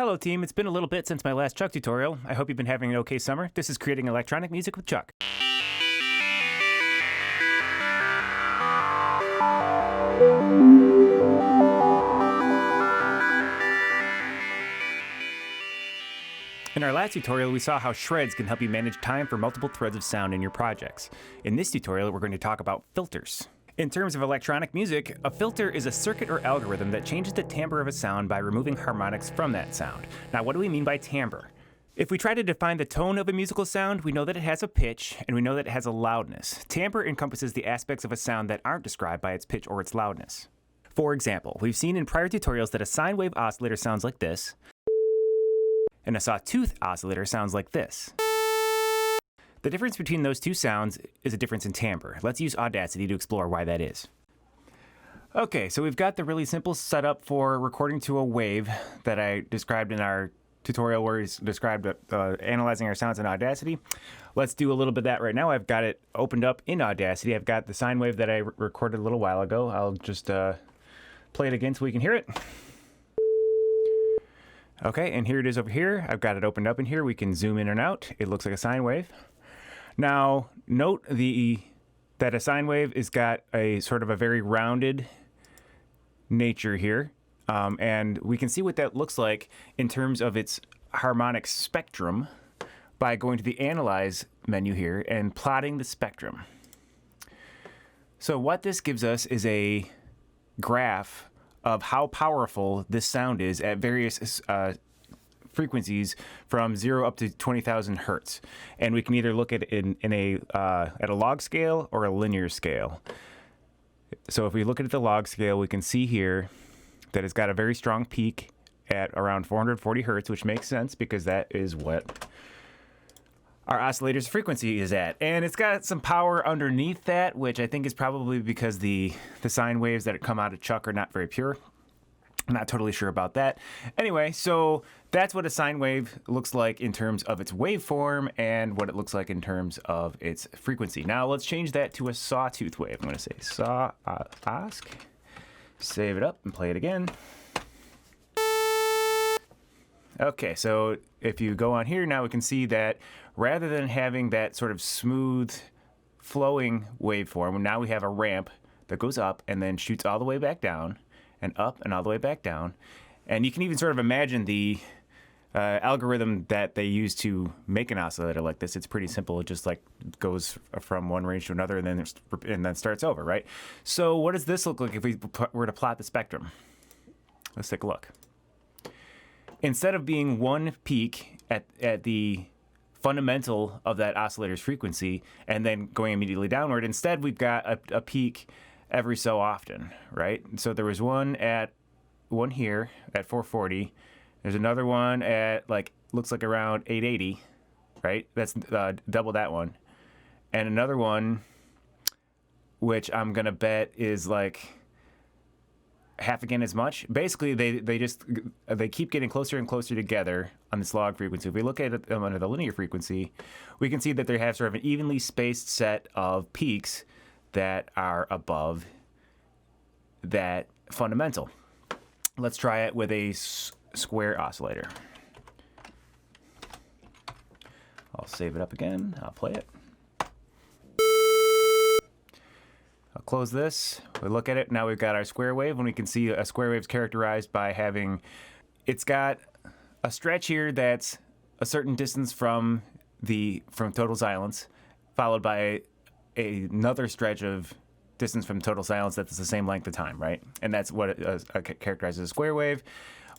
Hello team, it's been a little bit since my last ChucK tutorial. I hope you've been having an okay summer. This is creating electronic music with ChucK. In our last tutorial, we saw how shreds can help you manage time for multiple threads of sound in your projects. In this tutorial, we're going to talk about filters. In terms of electronic music, a filter is a circuit or algorithm that changes the timbre of a sound by removing harmonics from that sound. Now, what do we mean by timbre? If we try to define the tone of a musical sound, we know that it has a pitch, and we know that it has a loudness. Timbre encompasses the aspects of a sound that aren't described by its pitch or its loudness. For example, we've seen in prior tutorials that a sine wave oscillator sounds like this, and a Sawtooth oscillator sounds like this. The difference between those two sounds is a difference in timbre. Let's use Audacity to explore why that is. Okay, so we've got the really simple setup for recording to a wave that I described in our tutorial where we described analyzing our sounds in Audacity. Let's do a little bit of that right now. I've got it opened up in Audacity. I've got the sine wave that I recorded a little while ago. I'll just play it again so we can hear it. Okay, and here it is over here. I've got it opened up in here. We can zoom in and out. It looks like a sine wave. Now, note that a sine wave has got a sort of a very rounded nature here. And we can see what that looks like in terms of its harmonic spectrum by going to the Analyze menu here and plotting the spectrum. So what this gives us is a graph of how powerful this sound is at various frequencies from 0 up to 20,000 hertz. And we can either look at it at a log scale or a linear scale. So if we look at the log scale, we can see here that it's got a very strong peak at around 440 hertz, which makes sense because that is what our oscillator's frequency is at. And it's got some power underneath that, which I think is probably because the sine waves that come out of ChucK are not very pure. I'm not totally sure about that. Anyway, so that's what a sine wave looks like in terms of its waveform and what it looks like in terms of its frequency. Now let's change that to a sawtooth wave. I'm going to say saw-osc, save it up and play it again. Okay, so if you go on here, now we can see that rather than having that sort of smooth flowing waveform, now we have a ramp that goes up and then shoots all the way back down and up and all the way back down. And you can even sort of imagine the algorithm that they use to make an oscillator like this. It's pretty simple. It just like goes from one range to another and then starts over, right? So what does this look like if we were to plot the spectrum? Let's take a look. Instead of being one peak at the fundamental of that oscillator's frequency and then going immediately downward, instead we've got a peak every so often, right? So there was one here at 440. There's another one at looks like around 880, right? That's double that one. And another one, which I'm gonna bet is like half again as much. Basically, they keep getting closer and closer together on this log frequency. If we look at it under the linear frequency, we can see that they have sort of an evenly spaced set of peaks that are above that fundamental. Let's try it with a square oscillator. I'll save it up again. I'll play it. I'll close this. We look at it. Now we've got our square wave, and we can see a square wave is characterized by it's got a stretch here that's a certain distance from total silence, followed by another stretch of distance from total silence that's the same length of time, right? And that's what it characterizes as a square wave.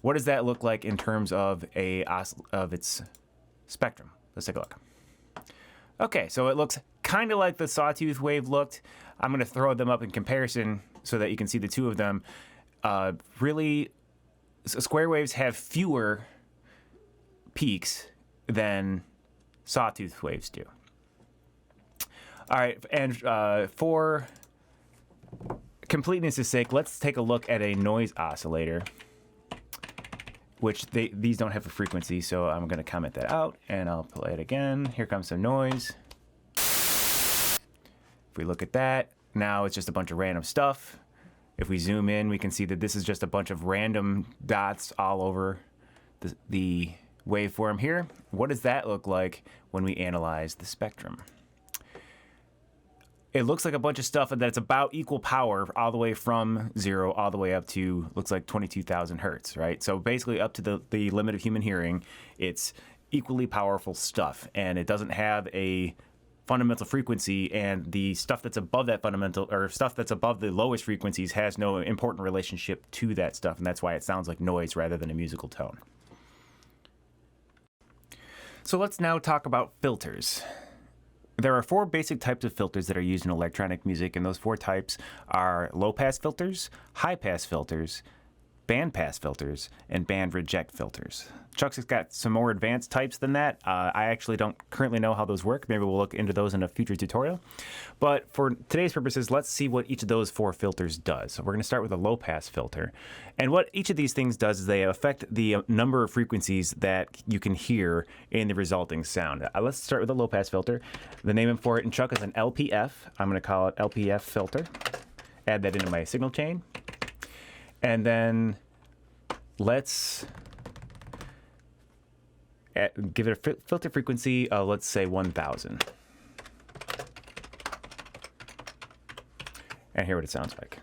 What does that look like in terms of its spectrum? Let's take a look. Okay, so it looks kind of like the sawtooth wave looked. I'm going to throw them up in comparison so that you can see the two of them. Square waves have fewer peaks than sawtooth waves do. All right, and for completeness' sake, let's take a look at a noise oscillator, which these don't have a frequency, so I'm going to comment that out, and I'll play it again. Here comes some noise. If we look at that, now it's just a bunch of random stuff. If we zoom in, we can see that this is just a bunch of random dots all over the waveform here. What does that look like when we analyze the spectrum? It looks like a bunch of stuff that's about equal power all the way from 0 all the way up to, looks like 22,000 hertz, right? So basically up to the limit of human hearing, it's equally powerful stuff, and it doesn't have a fundamental frequency, and the stuff that's above that fundamental, or stuff that's above the lowest frequencies, has no important relationship to that stuff, and that's why it sounds like noise rather than a musical tone. So let's now talk about filters. There are 4 basic types of filters that are used in electronic music, and those 4 types are low-pass filters, high-pass filters, band-pass filters, and band-reject filters. ChucK has got some more advanced types than that. I actually don't currently know how those work. Maybe we'll look into those in a future tutorial. But for today's purposes, let's see what each of those 4 filters does. So we're going to start with a low-pass filter. And what each of these things does is they affect the number of frequencies that you can hear in the resulting sound. Let's start with a low-pass filter. The name for it in ChucK is an LPF. I'm going to call it LPF filter. Add that into my signal chain. And then let's give it a filter frequency of, let's say, 1,000. And hear what it sounds like.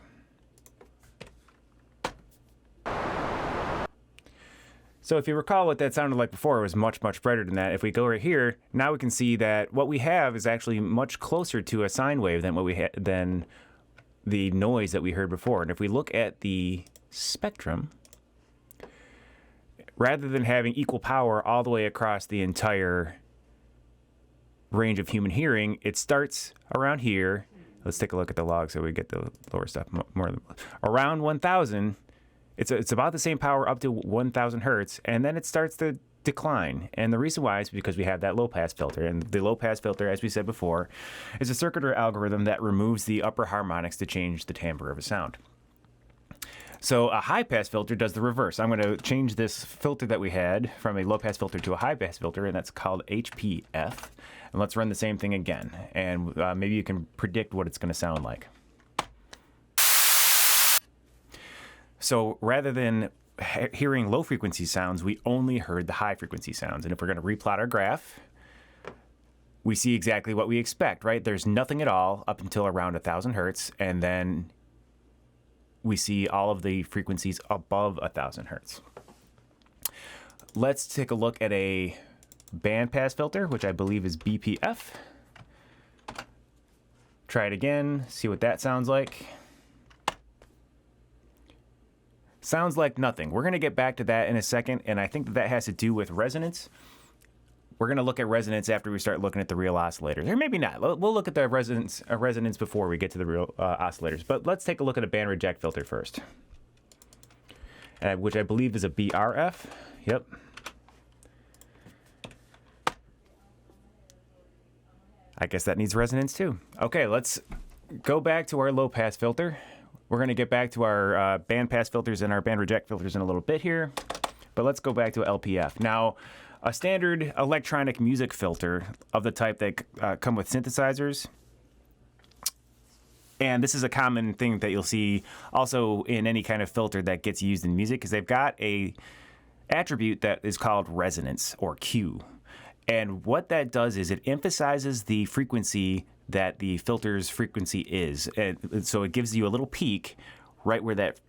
So if you recall what that sounded like before, it was much, much brighter than that. If we go right here, now we can see that what we have is actually much closer to a sine wave than what we had than the noise that we heard before. And if we look at the spectrum, rather than having equal power all the way across the entire range of human hearing, it starts around here. Let's take a look at the log so we get the lower stuff more. Around 1,000, it's about the same power up to 1,000 hertz, and then it starts to decline. And the reason why is because we have that low-pass filter. And the low-pass filter, as we said before, is a circuit or algorithm that removes the upper harmonics to change the timbre of a sound. So a high-pass filter does the reverse. I'm going to change this filter that we had from a low-pass filter to a high-pass filter, and that's called HPF. And let's run the same thing again, and maybe you can predict what it's going to sound like. So rather than hearing low-frequency sounds, we only heard the high-frequency sounds. And if we're going to replot our graph, we see exactly what we expect, right? There's nothing at all up until around 1,000 hertz, and then we see all of the frequencies above 1,000 hertz. Let's take a look at a bandpass filter, which I believe is BPF. Try it again, see what that sounds like. Sounds like nothing. We're going to get back to that in a second, and I think that has to do with resonance. We're going to look at resonance after we start looking at the real oscillators. Or maybe not. We'll look at the resonance before we get to the real oscillators. But let's take a look at a band reject filter first, which I believe is a BRF. Yep. I guess that needs resonance too. Okay, let's go back to our low-pass filter. We're going to get back to our band-pass filters and our band-reject filters in a little bit here. But let's go back to LPF. Now, a standard electronic music filter of the type that come with synthesizers, and this is a common thing that you'll see also in any kind of filter that gets used in music, is they've got a attribute that is called resonance, or Q. And what that does is it emphasizes the frequency that the filter's frequency is. And so it gives you a little peak right where that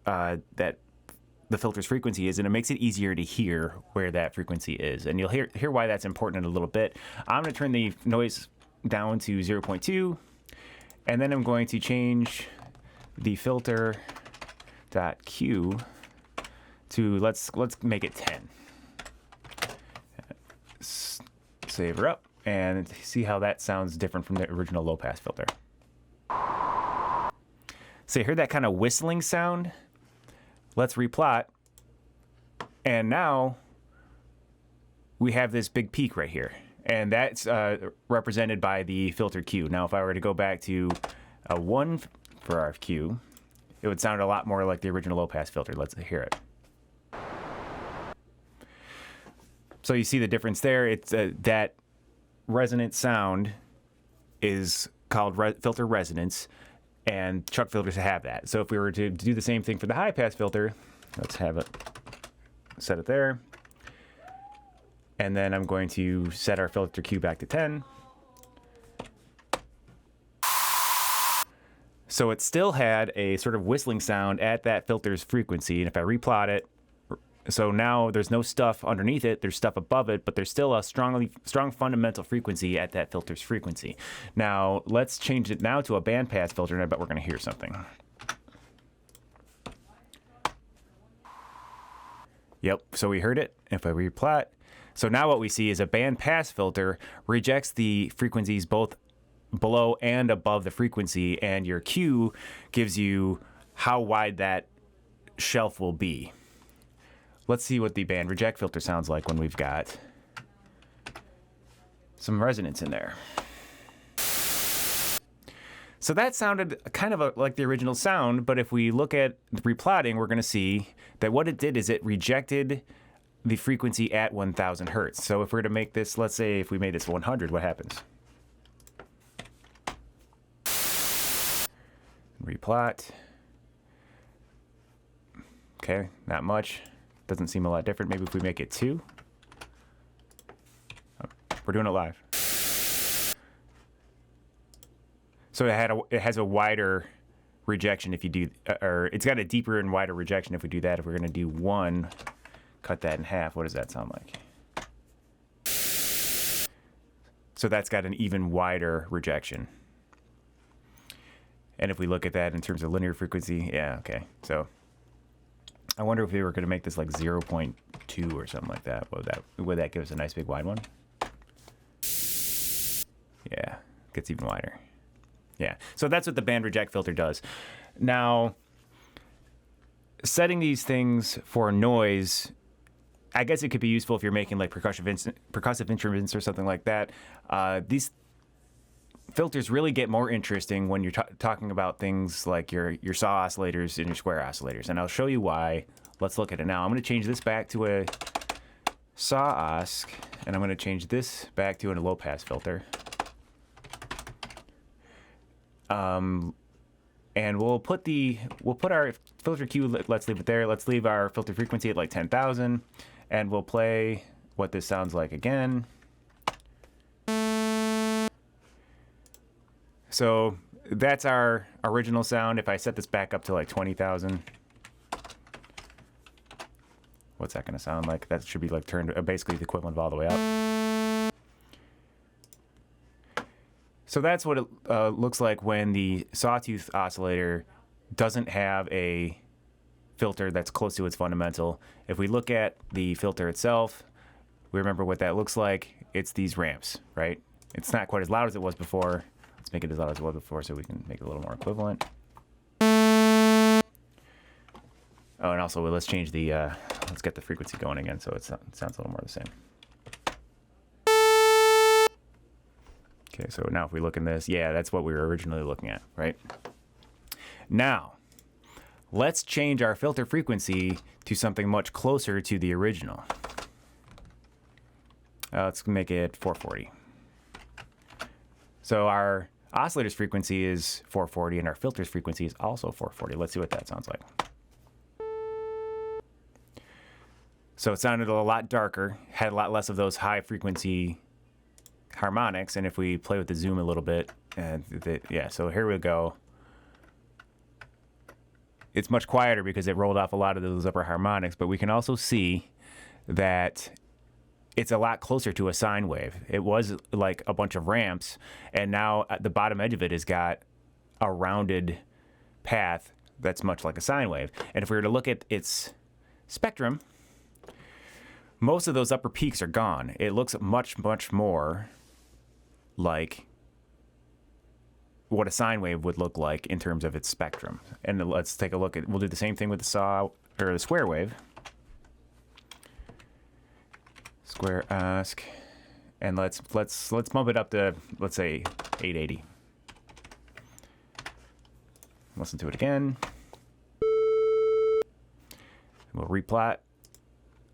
the filter's frequency is, and it makes it easier to hear where that frequency is. And you'll hear why that's important in a little bit. I'm going to turn the noise down to 0.2, and then I'm going to change the filter.Q to let's make it 10. Save her up and see how that sounds different from the original low-pass filter. So you heard that kind of whistling sound? Let's replot. And now we have this big peak right here. And that's represented by the filter Q. Now, if I were to go back to a 1 for our Q, it would sound a lot more like the original low-pass filter. Let's hear it. So you see the difference there. It's that resonant sound is called filter resonance, and ChucK filters have that. So if we were to do the same thing for the high-pass filter, let's have it set it there. And then I'm going to set our filter Q back to 10. So it still had a sort of whistling sound at that filter's frequency. And if I replot it, so now there's no stuff underneath it, there's stuff above it, but there's still a strong fundamental frequency at that filter's frequency. Now let's change it now to a bandpass filter, and I bet we're going to hear something. Yep, so we heard it. If I replot, so now what we see is a bandpass filter rejects the frequencies both below and above the frequency, and your Q gives you how wide that shelf will be. Let's see what the band reject filter sounds like when we've got some resonance in there. So that sounded kind of like the original sound, but if we look at the replotting, we're going to see that what it did is it rejected the frequency at 1000 hertz. So if we're to make this, let's say if we made this 100, what happens? Replot. Okay, not much. Doesn't seem a lot different. Maybe if we make it 2. Oh, we're doing it live. So it has a wider rejection if you do, or it's got a deeper and wider rejection if we do that. If we're going to do 1, cut that in half, what does that sound like? So that's got an even wider rejection. And if we look at that in terms of linear frequency, yeah, okay. So I wonder if we were going to make this like 0.2 or something like that. Would that give us a nice big wide one? Yeah, gets even wider. Yeah, so that's what the band reject filter does. Now, setting these things for noise, I guess it could be useful if you're making like percussive instruments or something like that. These filters really get more interesting when you're talking about things like your saw oscillators and your square oscillators, and I'll show you why. Let's look at it now. I'm going to change this back to a saw osc, and I'm going to change this back to a low pass filter. And we'll put our filter Q. Let's leave it there. Let's leave our filter frequency at like 10,000, and we'll play what this sounds like again. So that's our original sound. If I set this back up to like 20,000, what's that going to sound like? That should be like turned basically the equivalent of all the way up. So that's what it looks like when the Sawtooth oscillator doesn't have a filter that's close to its fundamental. If we look at the filter itself, we remember what that looks like. It's these ramps, right? It's not quite as loud as it was before. Let's make it as loud as it was before so we can make it a little more equivalent. Oh, and also let's change the, let's get the frequency going again so it sounds a little more the same. Okay, so now if we look in this, yeah, that's what we were originally looking at, right? Now, let's change our filter frequency to something much closer to the original. Let's make it 440. So our oscillator's frequency is 440 and our filter's frequency is also 440. Let's see what that sounds like. So it sounded a lot darker, had a lot less of those high frequency harmonics, and if we play with the zoom a little bit, yeah, so here we go. It's much quieter because it rolled off a lot of those upper harmonics, but we can also see that it's a lot closer to a sine wave. It was like a bunch of ramps, and now at the bottom edge of it has got a rounded path that's much like a sine wave. And if we were to look at its spectrum, most of those upper peaks are gone. It looks much, much more like what a sine wave would look like in terms of its spectrum. And let's take a look at, we'll do the same thing with the the square wave. Square osc, and let's bump it up to, let's say, 880. Listen to it again. We'll replot.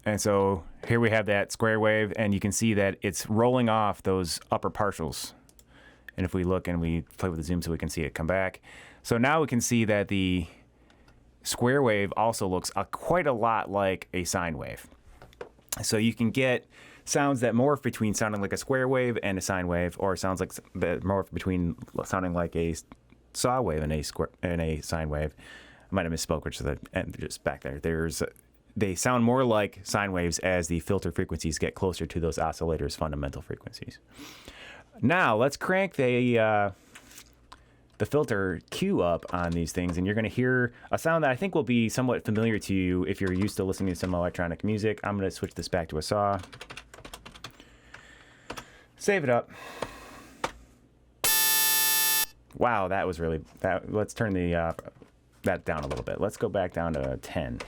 And so here we have that square wave, and you can see that it's rolling off those upper partials. And if we look and we play with the zoom so we can see it come back. So now we can see that the square wave also looks quite a lot like a sine wave. So you can get sounds that morph between sounding like a square wave and a sine wave, or sounds like that morph between sounding like a saw wave and a sine wave. I might have misspoke, which is just back there. They sound more like sine waves as the filter frequencies get closer to those oscillators' fundamental frequencies. Now let's crank the filter Q up on these things, and you're going to hear a sound that I think will be somewhat familiar to you if you're used to listening to some electronic music. I'm going to switch this back to a saw. Save it up. Wow, that was really that. Let's turn that down a little bit. Let's go back down to 10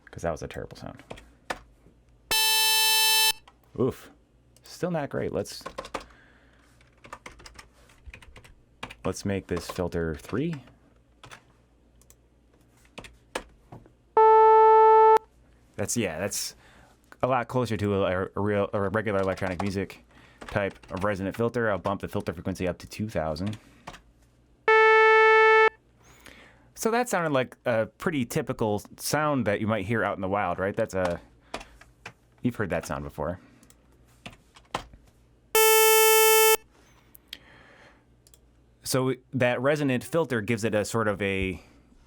because that was a terrible sound. Oof, still not great. Let's make this filter 3. That's a lot closer to a regular electronic music type of resonant filter. I'll bump the filter frequency up to 2000. So that sounded like a pretty typical sound that you might hear out in the wild, right? You've heard that sound before. So that resonant filter gives it a sort of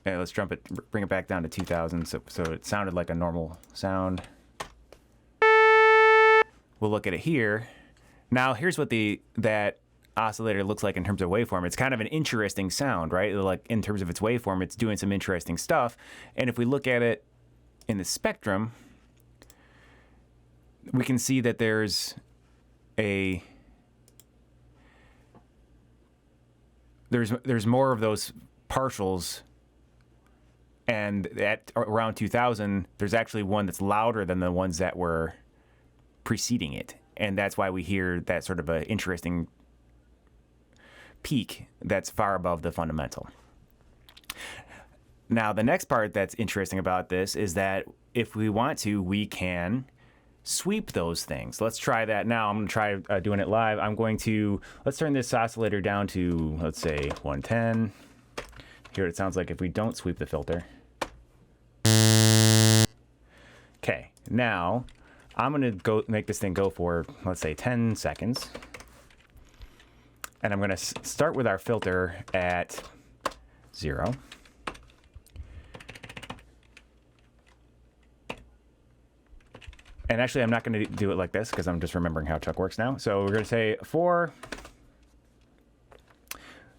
let's bring it back down to 2000. So it sounded like a normal sound. We'll look at it here. Now here's what that oscillator looks like in terms of waveform. It's kind of an interesting sound, right? Like in terms of its waveform, it's doing some interesting stuff. And if we look at it in the spectrum, we can see that there's more of those partials, and at around 2000 there's actually one that's louder than the ones that were preceding it, and that's why we hear that sort of an interesting peak that's far above the fundamental. Now the next part that's interesting about this is that if we want to, we can sweep those things. Let's try that now. I'm going to try doing it live. Let's turn this oscillator down to, let's say, 110. Hear what it sounds like if we don't sweep the filter. Okay, now I'm going to go make this thing go for, let's say, 10 seconds. And I'm going to start with our filter at 0. And actually, I'm not going to do it like this because I'm just remembering how ChucK works now. So we're going to say 4,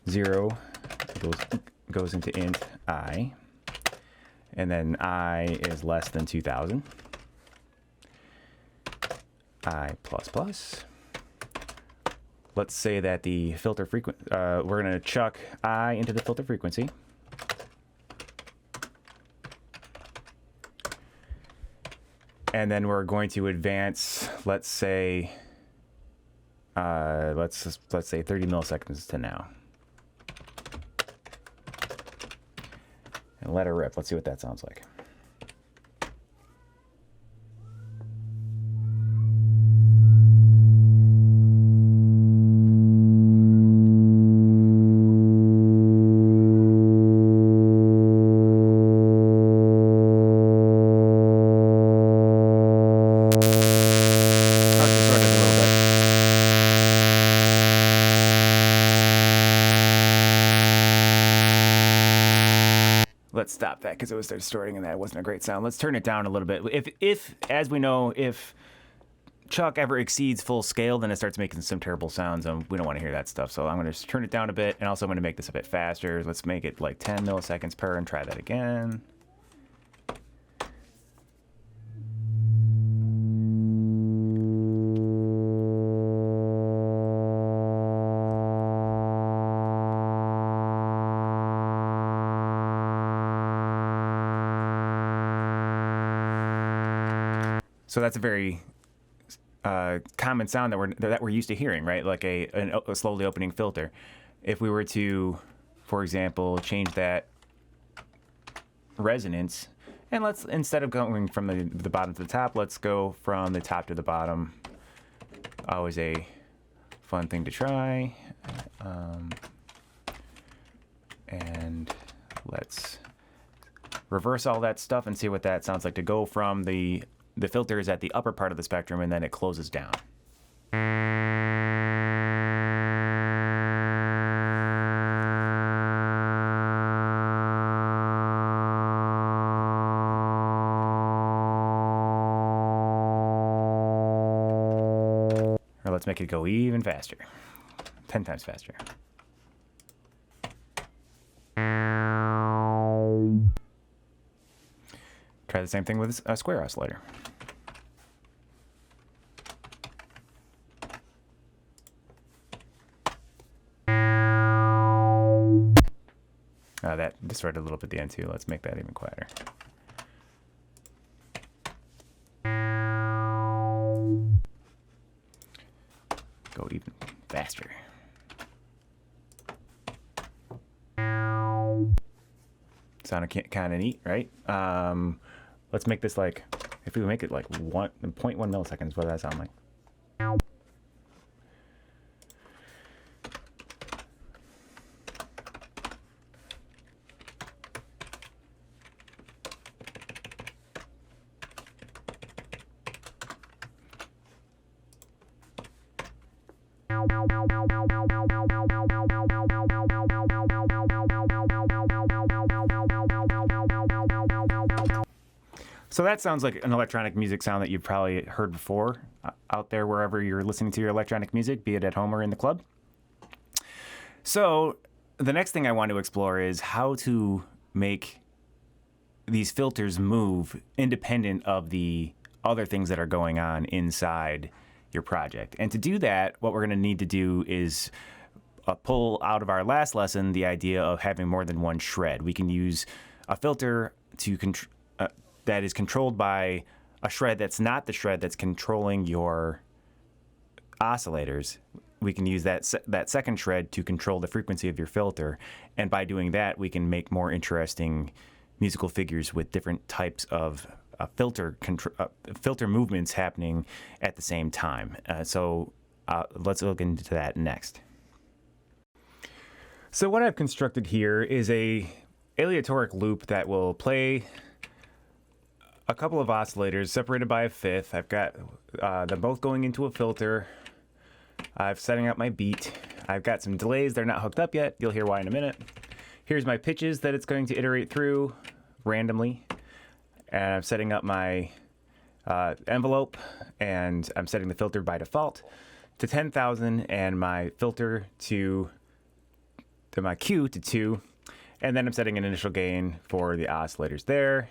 0 goes into int I, and then I is less than 2000. I plus plus. Let's say that the filter frequency, we're going to ChucK I into the filter frequency. And then we're going to advance, let's say 30 milliseconds to now. And let her rip. Let's see what that sounds like. Let's stop that because it was distorting and that wasn't a great sound. Let's turn it down a little bit. If as we know, if ChucK ever exceeds full scale, then it starts making some terrible sounds, and we don't want to hear that stuff. So I'm going to just turn it down a bit, and also I'm going to make this a bit faster. Let's make it like 10 milliseconds per and try that again. So that's a very common sound that we're used to hearing, right? Like a slowly opening filter. If we were to, for example, change that resonance, and let's, instead of going from the bottom to the top, let's go from the top to the bottom. Always a fun thing to try. And let's reverse all that stuff and see what that sounds like to go from the the filter is at the upper part of the spectrum, and then it closes down. Or let's make it go even faster. 10 times faster. Try the same thing with a square oscillator. That distorted a little bit at the end too. Let's make that even quieter. Go even faster. Sounded kind of neat, right? Let's make this like, if we make it like 0.1 milliseconds, what does that sound like? So that sounds like an electronic music sound that you've probably heard before out there wherever you're listening to your electronic music, be it at home or in the club. So the next thing I want to explore is how to make these filters move independent of the other things that are going on inside your project. And to do that, what we're going to need to do is pull out of our last lesson the idea of having more than one shred. We can use a filter to that is controlled by a shred that's not the shred that's controlling your oscillators. We can use that second shred to control the frequency of your filter, and by doing that, we can make more interesting musical figures with different types of filter movements happening at the same time. So let's look into that next. So what I've constructed here is a aleatoric loop that will play a couple of oscillators separated by a fifth. I've got them both going into a filter. I'm setting up my beat. I've got some delays. They're not hooked up yet. You'll hear why in a minute. Here's my pitches that it's going to iterate through randomly. And I'm setting up my envelope, and I'm setting the filter by default to 10,000 and my filter to my Q to 2. And then I'm setting an initial gain for the oscillators there.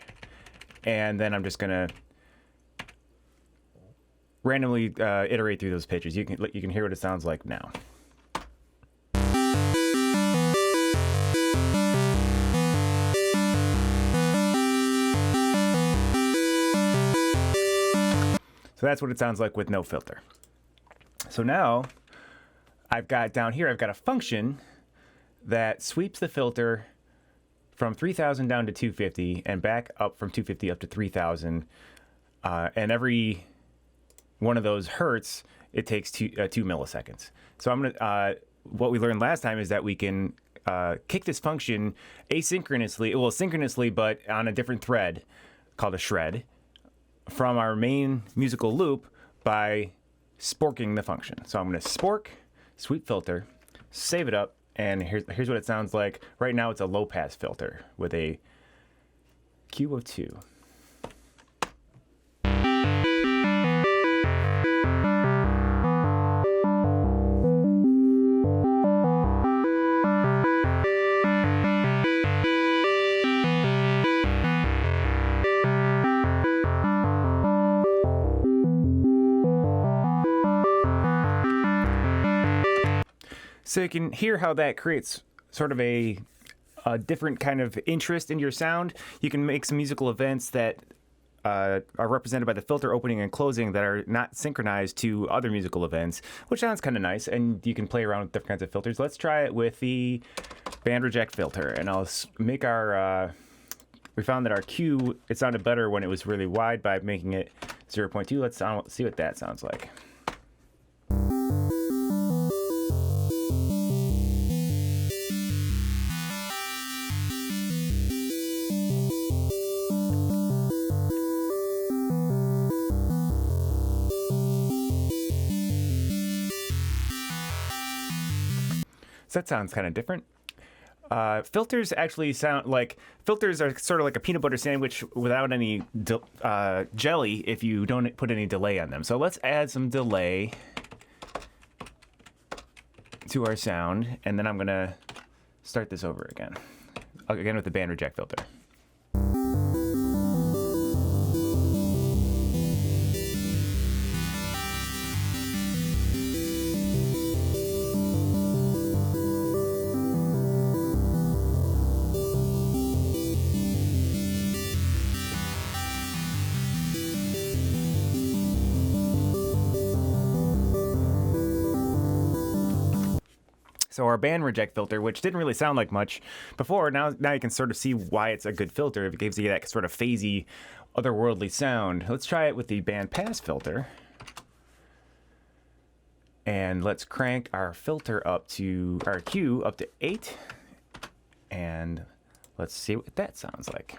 And then I'm just going to randomly iterate through those pitches. You can hear what it sounds like now. So that's what it sounds like with no filter. So now I've got down here, I've got a function that sweeps the filter from 3,000 down to 250 and back up from 250 up to 3,000. And every one of those hertz, it takes 2 milliseconds. So I'm gonna, what we learned last time is that we can kick this function asynchronously, well, synchronously, but on a different thread called a shred from our main musical loop by sporking the function. So I'm gonna spork, sweep filter, save it up, and here's what it sounds like. Right now it's a low pass filter with a Q of 2. So you can hear how that creates sort of a different kind of interest in your sound. You can make some musical events that are represented by the filter opening and closing that are not synchronized to other musical events, which sounds kind of nice, and you can play around with different kinds of filters. Let's try it with the band reject filter, and I'll make our, we found that our Q, it sounded better when it was really wide by making it 0.2. Let's see what that sounds like. So that sounds kind of different. Filters actually sound like filters are sort of like a peanut butter sandwich without any jelly if you don't put any delay on them. So let's add some delay to our sound, and then I'm gonna start this over again with the band reject filter. So our band reject filter, which didn't really sound like much before, now you can sort of see why it's a good filter. It gives you that sort of phasey, otherworldly sound. Let's try it with the band pass filter. And let's crank our filter up to, our Q up to 8. And let's see what that sounds like.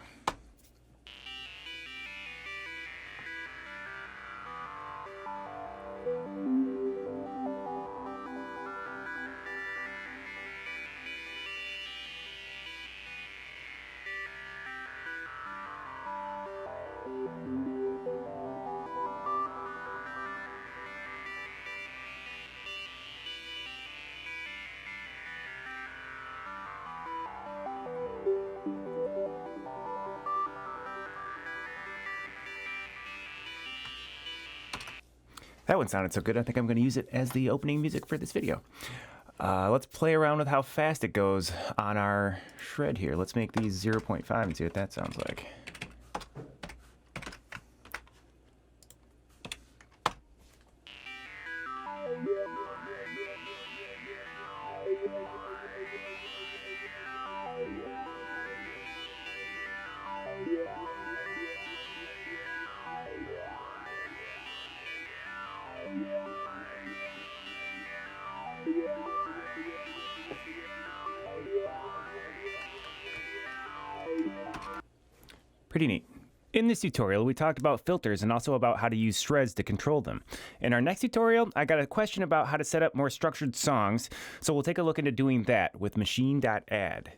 That one sounded so good, I think I'm going to use it as the opening music for this video. Let's play around with how fast it goes on our shred here. Let's make these 0.5 and see what that sounds like. Pretty neat. In this tutorial, we talked about filters and also about how to use shreds to control them. In our next tutorial, I got a question about how to set up more structured songs, so we'll take a look into doing that with machine.add.